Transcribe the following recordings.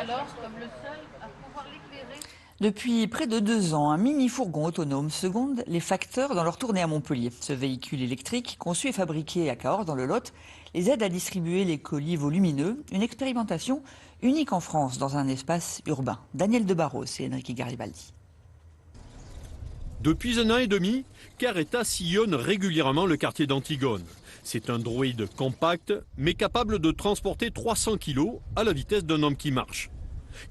alors comme le seul à pouvoir l'éclairer. Depuis près de 2 ans, un mini-fourgon autonome seconde les facteurs dans leur tournée à Montpellier. Ce véhicule électrique, conçu et fabriqué à Cahors dans le Lot, les aide à distribuer les colis volumineux. Une expérimentation unique en France dans un espace urbain. Daniel Debarros et Enrique Garibaldi. Depuis 1 an et demi, Caretta sillonne régulièrement le quartier d'Antigone. C'est un droïde compact, mais capable de transporter 300 kg à la vitesse d'un homme qui marche.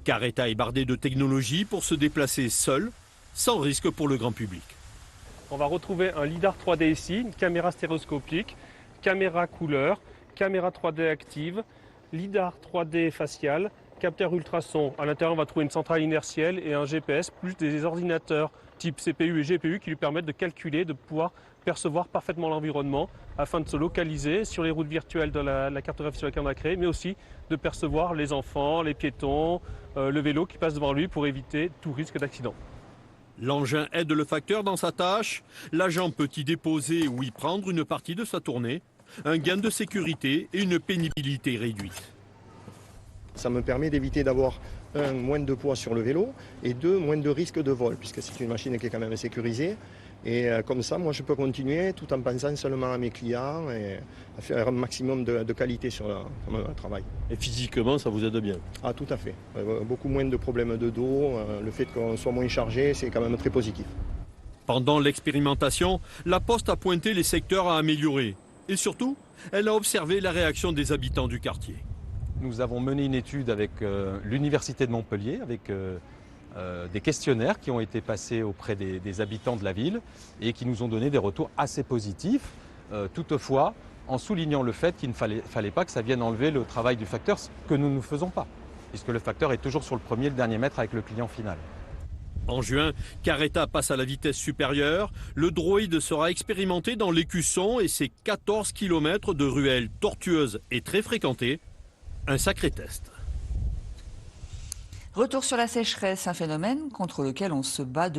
Caretta est bardé de technologie pour se déplacer seul, sans risque pour le grand public. On va retrouver un lidar 3D ici, une caméra stéréoscopique, caméra couleur, caméra 3D active, lidar 3D facial, capteur ultrason. À l'intérieur, on va trouver une centrale inertielle et un GPS, plus des ordinateurs type CPU et GPU qui lui permettent de calculer, de pouvoir percevoir parfaitement l'environnement afin de se localiser sur les routes virtuelles de la cartographie sur laquelle on a créé, mais aussi de percevoir les enfants, les piétons, le vélo qui passe devant lui pour éviter tout risque d'accident. L'engin aide le facteur dans sa tâche. L'agent peut y déposer ou y prendre une partie de sa tournée. Un gain de sécurité et une pénibilité réduite. Ça me permet d'éviter d'avoir moins de poids sur le vélo et moins de risque de vol, puisque c'est une machine qui est quand même sécurisée. Et comme ça, moi, je peux continuer tout en pensant seulement à mes clients et à faire un maximum de qualité sur mon travail. Et physiquement, ça vous aide bien? Ah, tout à fait. Beaucoup moins de problèmes de dos. Le fait qu'on soit moins chargé, c'est quand même très positif. Pendant l'expérimentation, la Poste a pointé les secteurs à améliorer. Et surtout, elle a observé la réaction des habitants du quartier. Nous avons mené une étude avec l'Université de Montpellier, avec des questionnaires qui ont été passés auprès des habitants de la ville et qui nous ont donné des retours assez positifs, toutefois en soulignant le fait qu'il ne fallait pas que ça vienne enlever le travail du facteur, ce que nous ne faisons pas, puisque le facteur est toujours sur le premier et le dernier mètre avec le client final. En juin, Caretta passe à la vitesse supérieure. Le droïde sera expérimenté dans l'Écusson et ses 14 km de ruelles tortueuses et très fréquentées. Un sacré test. Retour sur la sécheresse, un phénomène contre lequel on se bat